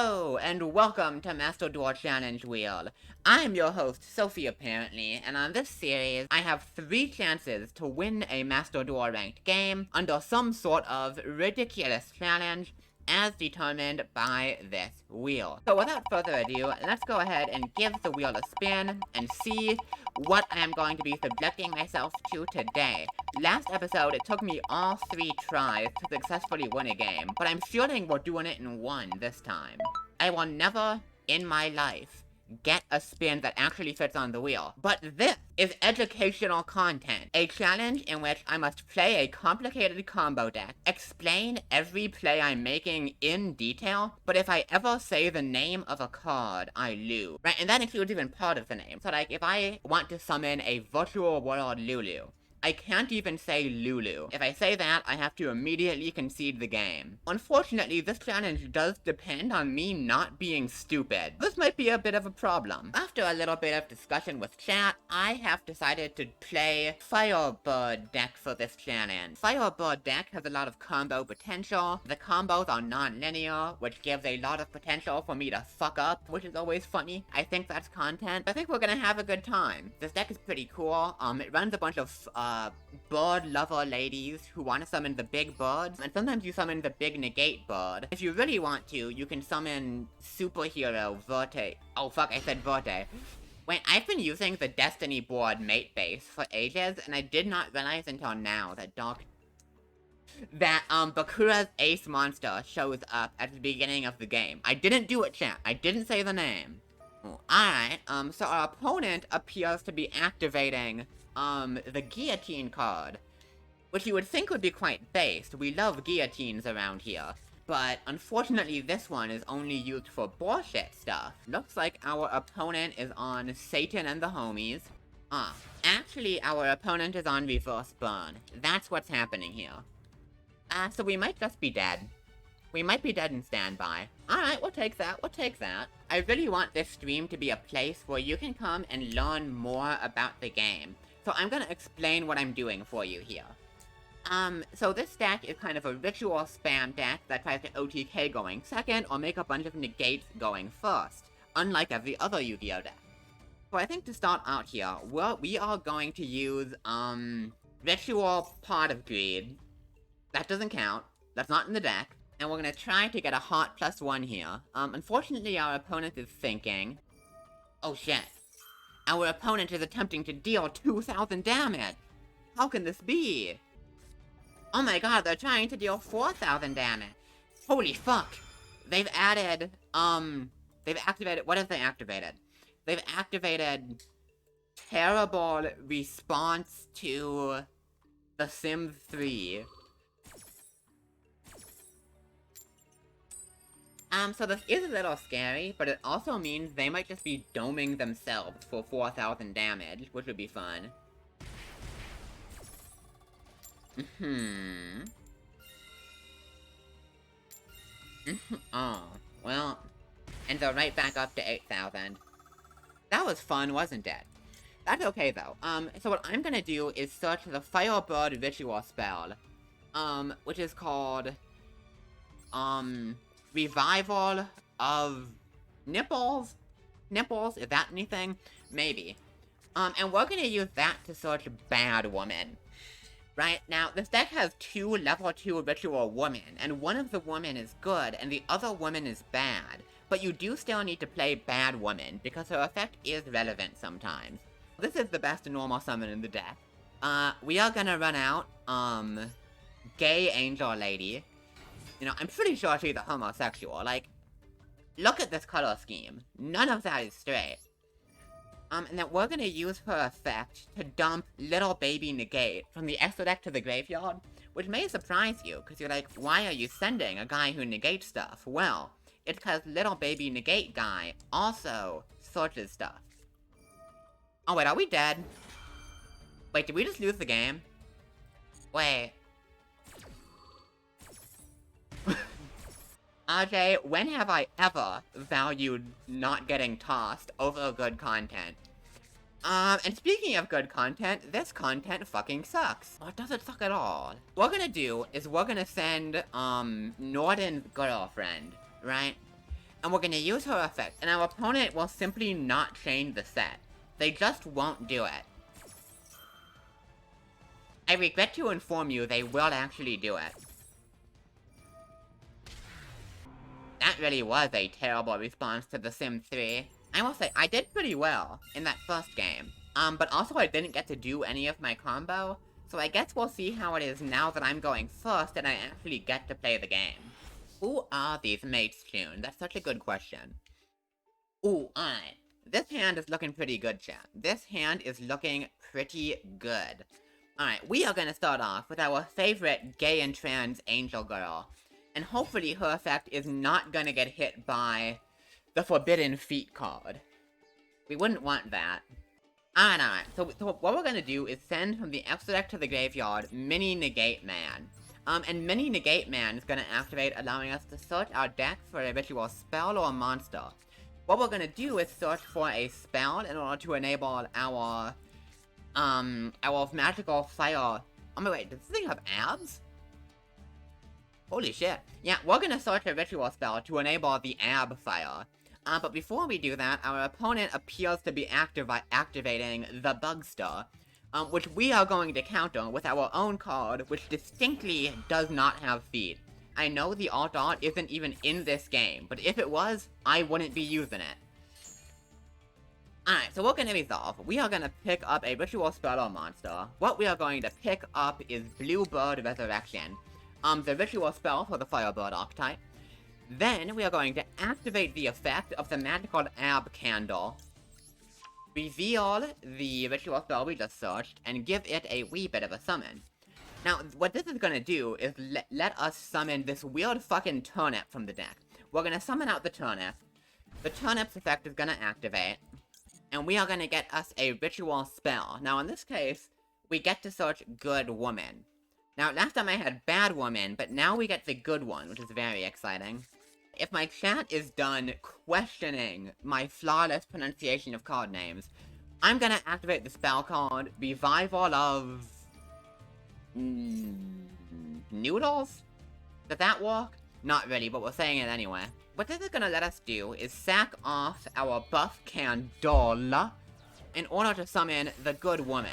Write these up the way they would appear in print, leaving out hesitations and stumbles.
Hello, and welcome to Master Duel Challenge Wheel. I'm your host, Sophie apparently, and on this series, I have 3 chances to win a Master Duel ranked game under some sort of ridiculous challenge as determined by this wheel. So without further ado, let's go ahead and give the wheel a spin and see what I am going to be subjecting myself to today. Last episode, it took me all 3 tries to successfully win a game, but I'm feeling we're doing it in 1 this time. I will never, in my life, get a spin that actually fits on the wheel. But this is educational content. A challenge in which I must play a complicated combo deck, explain every play I'm making in detail, but if I ever say the name of a card, I lose. Right, and that includes even part of the name. So like, if I want to summon a virtual world Lulu, I can't even say Lulu. If I say that, I have to immediately concede the game. Unfortunately, this challenge does depend on me not being stupid. This might be a bit of a problem. After a little bit of discussion with chat, I have decided to play Firebird deck for this challenge. Firebird deck has a lot of combo potential. The combos are non-linear, which gives a lot of potential for me to fuck up, which is always funny. I think that's content. I think we're gonna have a good time. This deck is pretty cool. It runs a bunch of bird lover ladies who want to summon the big birds, and sometimes you summon the big negate bird. If you really want to, you can summon superhero Verte. Oh fuck, I said Verte. Wait, I've been using the Destiny board mate base for ages, and I did not realize until now that Bakura's ace monster shows up at the beginning of the game. I didn't do it, chat. I didn't say the name. Oh, alright, so our opponent appears to be activating the guillotine card, which you would think would be quite based. We love guillotines around here. But unfortunately, this one is only used for bullshit stuff. Looks like our opponent is on Satan and the Homies. Actually, our opponent is on Reverse Burn. That's what's happening here. So we might just be dead. We might be dead in standby. Alright, we'll take that, we'll take that. I really want this stream to be a place where you can come and learn more about the game. So I'm gonna explain what I'm doing for you here. So this deck is kind of a ritual spam deck that tries to OTK going second or make a bunch of negates going first, unlike every other Yu-Gi-Oh deck. So I think to start out here, we are going to use, Ritual Pot of Greed. That doesn't count. That's not in the deck. And we're gonna try to get a hot +1 here. Unfortunately our opponent is thinking... Oh shit. Our opponent is attempting to deal 2,000 damage! How can this be? Oh my god, they're trying to deal 4,000 damage! Holy fuck! They've added, they've activated... What have they activated? They've activated... Terrible response to... The Sims 3. So this is a little scary, but it also means they might just be doming themselves for 4,000 damage, which would be fun. Oh, well, and they're right back up to 8,000. That was fun, wasn't it? That's okay, though. So what I'm gonna do is search the Firebird Ritual spell, which is called, Revival of Nipples? Nipples? Is that anything? Maybe. And we're gonna use that to search Bad Woman. Right? Now, this deck has 2 level 2 Ritual Women, and one of the women is good, and the other woman is bad. But you do still need to play Bad Woman, because her effect is relevant sometimes. This is the best normal summon in the deck. We are gonna run out, Gay Angel Lady. You know, I'm pretty sure she's a homosexual. Like, look at this color scheme. None of that is straight. And then we're gonna use her effect to dump Little Baby Negate from the extra deck to the graveyard, which may surprise you, because you're like, why are you sending a guy who negates stuff? Well, it's because Little Baby Negate guy also searches stuff. Oh wait, are we dead? Wait, did we just lose the game? Wait. RJ, when have I ever valued not getting tossed over good content? And speaking of good content, this content fucking sucks. Or does it suck at all? What we're gonna do is we're gonna send, Norden's girlfriend, right? And we're gonna use her effect, and our opponent will simply not change the set. They just won't do it. I regret to inform you, they will actually do it. That really was a terrible response to The Sims 3. I will say, I did pretty well in that first game. But also I didn't get to do any of my combo, so I guess we'll see how it is now that I'm going first and I actually get to play the game. Who are these mates tuned? That's such a good question. Ooh, alright. This hand is looking pretty good, chat. This hand is looking pretty good. Alright, we are gonna start off with our favorite gay and trans angel girl. And hopefully her effect is not gonna get hit by the Forbidden Feet card. We wouldn't want that. Alright. So what we're gonna do is send from the extra deck to the graveyard Mini Negate Man. And Mini Negate Man is gonna activate, allowing us to search our deck for a ritual spell or monster. What we're gonna do is search for a spell in order to enable our magical fire. Oh my wait, does this thing have abs? Holy shit. Yeah, we're gonna search a ritual spell to enable the ab fire. But before we do that, our opponent appears to be activating the Bugster, which we are going to counter with our own card, which distinctly does not have feet. I know the alt art isn't even in this game, but if it was, I wouldn't be using it. Alright, so we're gonna resolve. We are gonna pick up a ritual spell or monster. What we are going to pick up is Bluebird Resurrection. The ritual spell for the Firebird archetype. Then we are going to activate the effect of the magical ab candle, reveal the ritual spell we just searched, and give it a wee bit of a summon. Now, what this is gonna do is let us summon this weird fucking turnip from the deck. We're gonna summon out the turnip. The turnip's effect is gonna activate, and we are gonna get us a ritual spell. Now, in this case, we get to search Good Woman. Now, last time I had Bad Woman, but now we get the good one, which is very exciting. If my chat is done questioning my flawless pronunciation of card names, I'm gonna activate the spell card Revival of... Noodles? Does that work? Not really, but we're saying it anyway. What this is gonna let us do is sack off our buff candle in order to summon the Good Woman.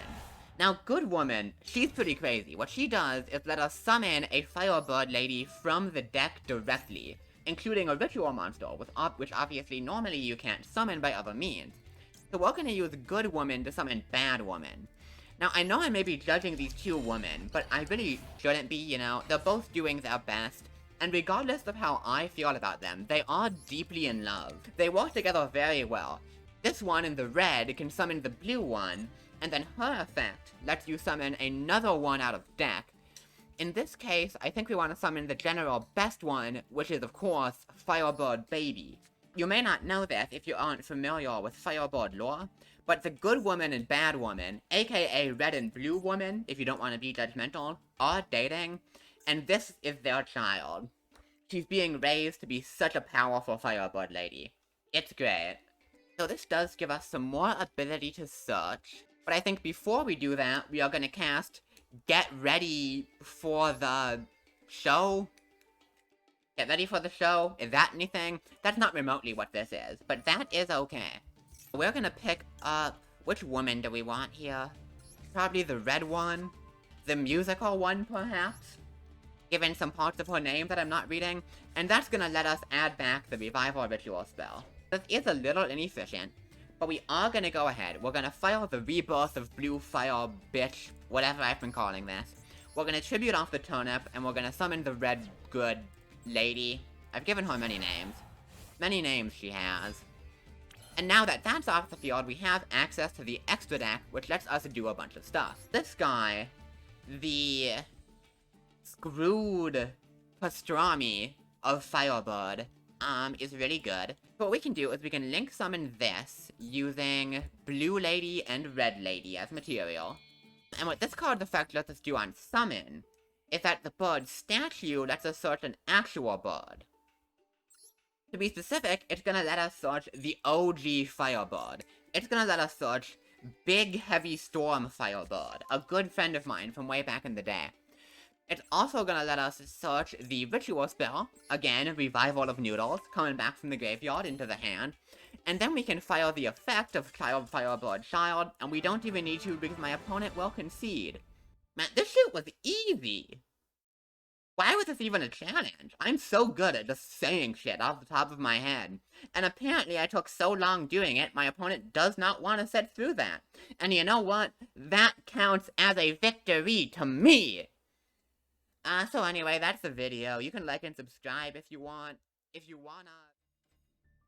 Now, Good Woman, she's pretty crazy. What she does is let us summon a Firebird lady from the deck directly, including a ritual monster, which obviously normally you can't summon by other means. So we're gonna use Good Woman to summon Bad Woman. Now, I know I may be judging these two women, but I really shouldn't be, you know? They're both doing their best, and regardless of how I feel about them, they are deeply in love. They work together very well. This one in the red can summon the blue one, and then her effect lets you summon another one out of deck. In this case, I think we want to summon the general best one, which is, of course, Firebird Baby. You may not know this if you aren't familiar with Firebird lore, but the Good Woman and Bad Woman, aka Red and Blue Woman, if you don't want to be judgmental, are dating, and this is their child. She's being raised to be such a powerful Firebird lady. It's great. So this does give us some more ability to search, but I think before we do that, we are gonna cast Get Ready for the Show? Get Ready for the Show? Is that anything? That's not remotely what this is, but that is okay. We're gonna pick up... Which woman do we want here? Probably the red one? The musical one, perhaps? Given some parts of her name that I'm not reading, and that's gonna let us add back the Revival Ritual spell. This is a little inefficient, but we are gonna go ahead. We're gonna file the Rebirth of Blue Fire Bitch, whatever I've been calling this. We're gonna tribute off the turnip, and we're gonna summon the red good lady. I've given her many names. Many names she has. And now that that's off the field, we have access to the extra deck, which lets us do a bunch of stuff. This guy, the screwed pastrami of Firebird, is really good. What we can do is we can link summon this using Blue Lady and Red Lady as material. And what this card's effect lets us do on summon is that the bird statue lets us search an actual bird. To be specific, it's gonna let us search the OG Firebird. It's gonna let us search Big Heavy Storm Firebird, a good friend of mine from way back in the day. It's also gonna let us search the ritual spell, again, revival of noodles, coming back from the graveyard into the hand, and then we can fire the effect of Child Fireblood Child, and we don't even need to because my opponent will concede. Man, this shit was easy! Why was this even a challenge? I'm so good at just saying shit off the top of my head. And apparently I took so long doing it, my opponent does not want to sit through that. And you know what? That counts as a victory to me! So anyway, that's the video. You can like and subscribe if you want. If you wanna...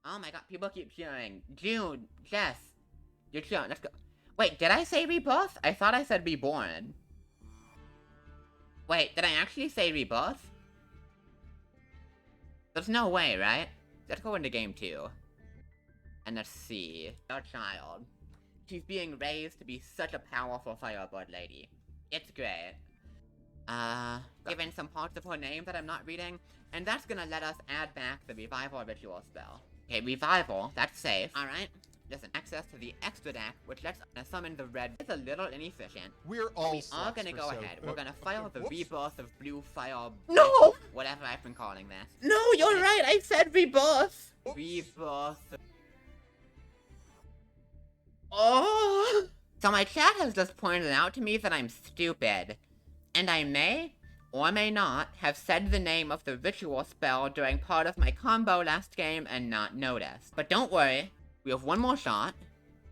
Oh my god, people keep cheering. June, Jess, you're cheering, let's go. Wait, did I say rebirth? I thought I said reborn. Wait, did I actually say rebirth? There's no way, right? Let's go into game 2. And let's see. Our child. She's being raised to be such a powerful Firebird lady. It's great. Given some parts of her name that I'm not reading, and that's gonna let us add back the Revival Ritual spell. Okay, Revival, that's safe. Alright, there's an access to the extra deck, which lets us summon the red. It's a little inefficient. We are gonna go ahead. We're gonna fire the Rebirth of Blue Fire... No! Whatever I've been calling this. No, you're right, I said rebirth! Rebirth... Oh! So my chat has just pointed out to me that I'm stupid. And I may, or may not, have said the name of the ritual spell during part of my combo last game and not noticed. But don't worry, we have one more shot,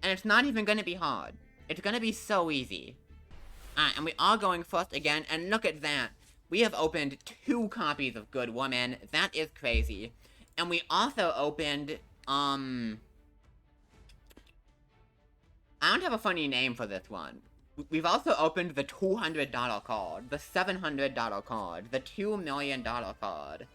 and it's not even gonna be hard. It's gonna be so easy. And we are going first again, and look at that. We have opened 2 copies of Good Woman. That is crazy. And we also opened, I don't have a funny name for this one. We've also opened the $200 card, the $700 card, the $2 million card.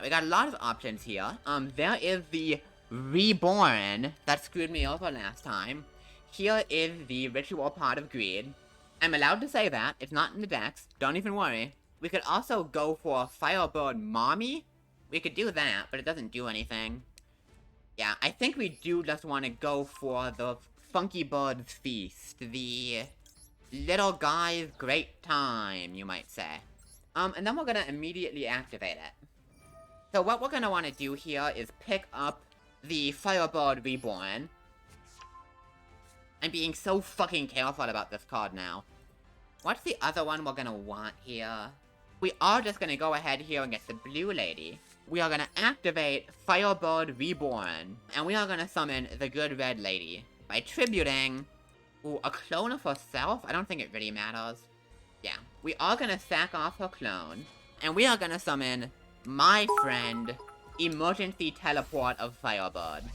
We got a lot of options here. There is the Reborn that screwed me over last time. Here is the Ritual Pot of Greed. I'm allowed to say that. It's not in the decks. Don't even worry. We could also go for Firebird Mommy. We could do that, but it doesn't do anything. Yeah, I think we do just want to go for the Funky Bird's Feast, the little guy's great time, you might say. And then we're gonna immediately activate it. So what we're gonna want to do here is pick up the Firebird Reborn. I'm being so fucking careful about this card now. What's the other one we're gonna want here? We are just gonna go ahead here and get the blue lady. We are gonna activate Firebird Reborn, and we are gonna summon the good red lady by tributing, a clone of herself? I don't think it really matters. Yeah, we are gonna sack off her clone, and we are gonna summon my friend, Emergency Teleport of Firebird.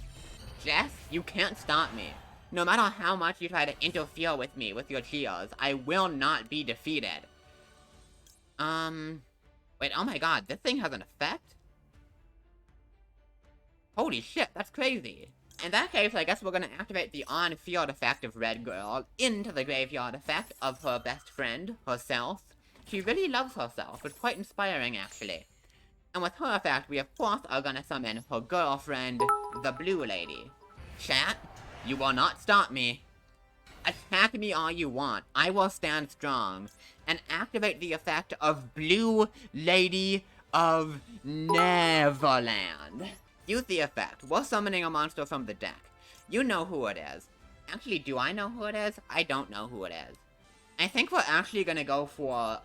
Jess, you can't stop me. No matter how much you try to interfere with me with your cheers, I will not be defeated. Wait, oh my god, this thing has an effect? Holy shit, that's crazy. In that case, I guess we're gonna activate the on-field effect of Red Girl into the graveyard effect of her best friend, herself. She really loves herself. It's quite inspiring, actually. And with her effect, we of course are gonna summon her girlfriend, the Blue Lady. Chat, you will not stop me. Attack me all you want. I will stand strong. And activate the effect of Blue Lady of Neverland. Use the effect. We're summoning a monster from the deck. You know who it is. Actually, do I know who it is? I don't know who it is. I think we're actually gonna go for,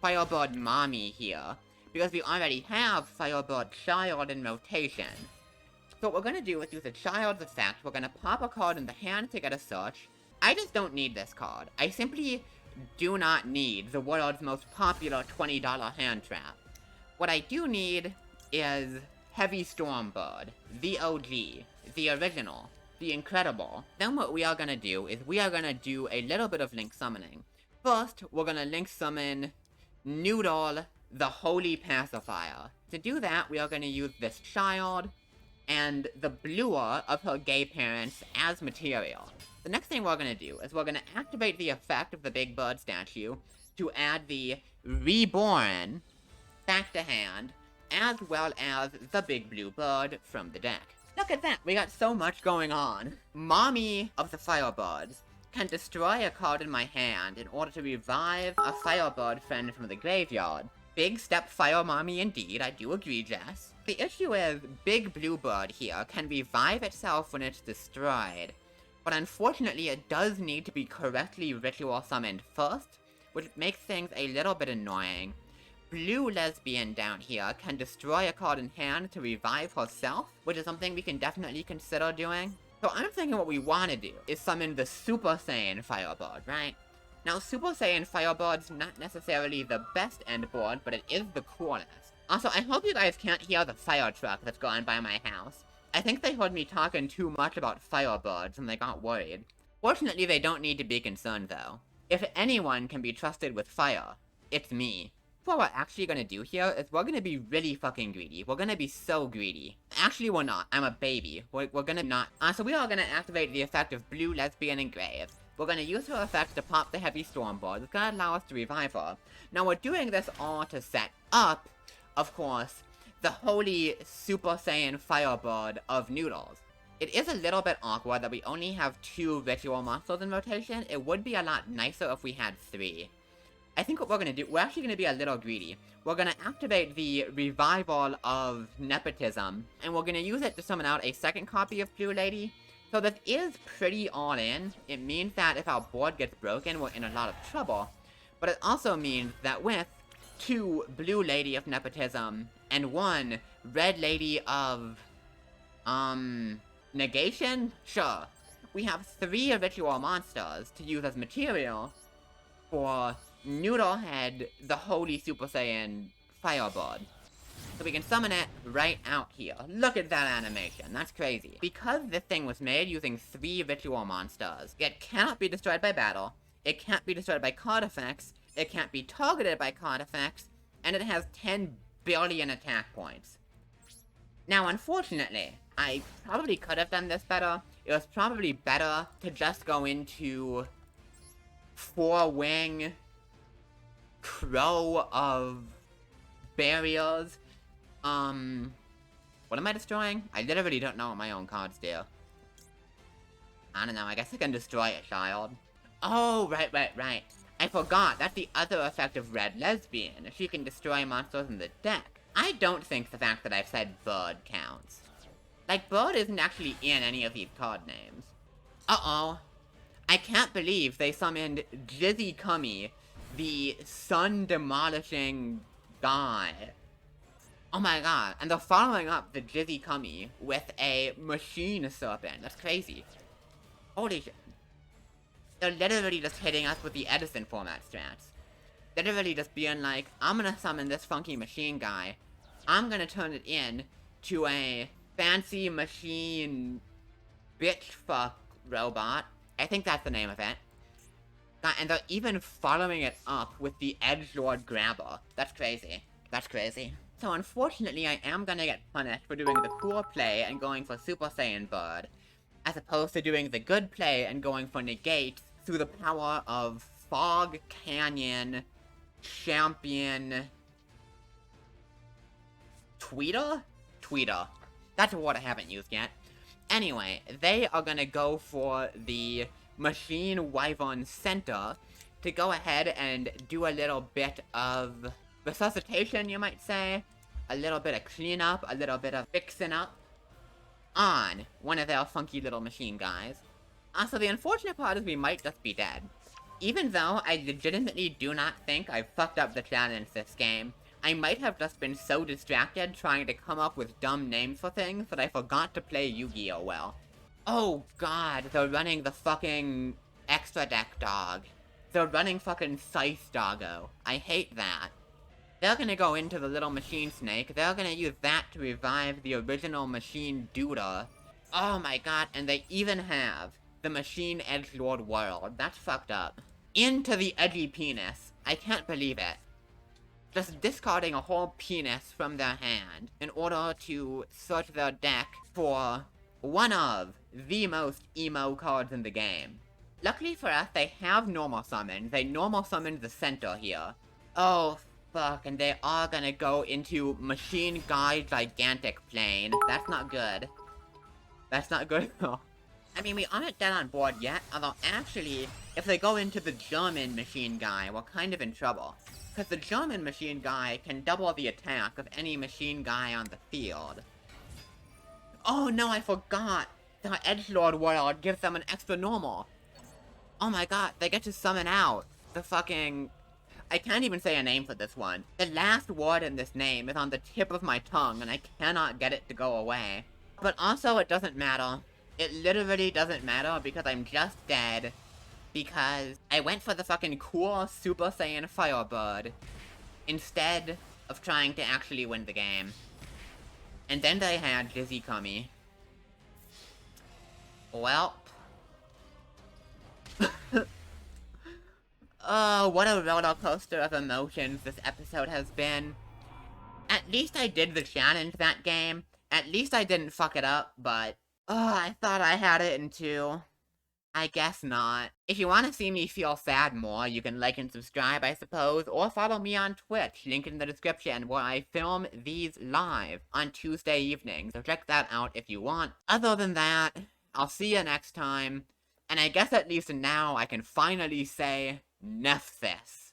Firebird Mommy here. Because we already have Firebird Child in rotation. So what we're gonna do is use the Child's effect. We're gonna pop a card in the hand to get a search. I just don't need this card. I simply do not need the world's most popular $20 hand trap. What I do need is Heavy Stormbird, the OG, the original, the incredible. Then what we are gonna do is we are gonna do a little bit of link summoning. First, we're gonna link summon Noodle, the Holy Pacifier. To do that, we are gonna use this child and the bluer of her gay parents as material. The next thing we're gonna do is we're gonna activate the effect of the Big Bird statue to add the Reborn back to hand, as well as the Big Blue Bird from the deck. Look at that, we got so much going on. Mommy of the Firebirds can destroy a card in my hand in order to revive a Firebird friend from the graveyard. Big step Fire Mommy indeed, I do agree, Jess. The issue is, Big Bluebird here can revive itself when it's destroyed, but unfortunately it does need to be correctly ritual summoned first, which makes things a little bit annoying. Blue Lesbian down here can destroy a card in hand to revive herself, which is something we can definitely consider doing. So I'm thinking what we want to do is summon the Super Saiyan Firebird, right? Now, Super Saiyan Firebird's not necessarily the best end board, but it is the coolest. Also, I hope you guys can't hear the fire truck that's going by my house. I think they heard me talking too much about Firebirds and they got worried. Fortunately, they don't need to be concerned though. If anyone can be trusted with fire, it's me. What we're actually gonna do here is we're gonna be really fucking greedy. We're gonna be so greedy. Actually, we're not. I'm a baby. We're gonna not. So we are gonna activate the effect of Blue Lesbian Engrave. We're gonna use her effect to pop the Heavy Storm board. It's gonna allow us to revive her. Now we're doing this all to set up, of course, the holy Super Saiyan Firebird of Noodles. It is a little bit awkward that we only have 2 ritual monsters in rotation. It would be a lot nicer if we had 3. I think what we're gonna do, we're actually gonna be a little greedy. We're gonna activate the Revival of Nepotism, and we're gonna use it to summon out a second copy of Blue Lady. So this is pretty all in. It means that if our board gets broken, we're in a lot of trouble. But it also means that with 2 Blue Lady of Nepotism and 1 Red Lady of, Negation? Sure. We have 3 ritual monsters to use as material for Noodlehead, the Holy Super Saiyan Firebird. So we can summon it right out here. Look at that animation, that's crazy. Because this thing was made using 3 ritual monsters, it cannot be destroyed by battle, it can't be destroyed by card effects, it can't be targeted by card effects, and it has 10 billion attack points. Now, unfortunately, I probably could have done this better. It was probably better to just go into 4-wing Crow of Barriers. What am I destroying? I literally don't know what my own cards do. I don't know, I guess I can destroy a child. Oh, right. I forgot, that's the other effect of Red Lesbian. She can destroy monsters in the deck. I don't think the fact that I've said Bird counts. Like, Bird isn't actually in any of these card names. Uh-oh. I can't believe they summoned Jizzy Cummy, the sun-demolishing guy. Oh my god, and they're following up the Jizzy Cummy with a Machine Serpent. That's crazy. Holy shit. They're literally just hitting us with the Edison format strats. Literally just being like, I'm gonna summon this funky machine guy. I'm gonna turn it in to a fancy machine bitch fuck robot. I think that's the name of it. And they're even following it up with the Edgelord Grabber. That's crazy. That's crazy. So unfortunately, I am gonna get punished for doing the cool play and going for Super Saiyan Bird, as opposed to doing the good play and going for Negate through the power of Fog Canyon Champion Tweeter? Tweeter. That's a word I haven't used yet. Anyway, they are gonna go for the Machine Wyvern Center to go ahead and do a little bit of resuscitation, you might say. A little bit of cleanup, a little bit of fixing up on one of their funky little machine guys. Also, the unfortunate part is we might just be dead. Even though I legitimately do not think I fucked up the challenge this game, I might have just been so distracted trying to come up with dumb names for things that I forgot to play Yu-Gi-Oh! Well. Oh god, they're running the fucking extra deck dog. They're running fucking Scythe Doggo. I hate that. They're gonna go into the little machine snake, they're gonna use that to revive the original machine Duda. Oh my god, and they even have the machine edgelord world. That's fucked up. Into the edgy penis. I can't believe it. Just discarding a whole penis from their hand in order to search their deck for one of the most emo cards in the game. Luckily for us, they have normal summon. They normal summoned the center here. Oh, fuck, and they are gonna go into Machine Guy Gigantic Plane. That's not good. That's not good at all. I mean, we aren't dead on board yet, although actually, if they go into the German machine guy, we're kind of in trouble. Because the German machine guy can double the attack of any machine guy on the field. Oh no, I forgot! The Edgelord world gives them an extra normal. Oh my god, they get to summon out the fucking... I can't even say a name for this one. The last word in this name is on the tip of my tongue, and I cannot get it to go away. But also, it doesn't matter. It literally doesn't matter because I'm just dead. Because I went for the fucking cool Super Saiyan Firebird instead of trying to actually win the game. And then they had Dizzy Kami. Well. Oh, what a roller coaster of emotions this episode has been. At least I did the challenge that game. At least I didn't fuck it up, but... Oh, I thought I had it in 2. I guess not. If you want to see me feel sad more, you can like and subscribe, I suppose, or follow me on Twitch, link in the description, where I film these live on Tuesday evenings, so check that out if you want. Other than that, I'll see you next time, and I guess at least now I can finally say Nephthys.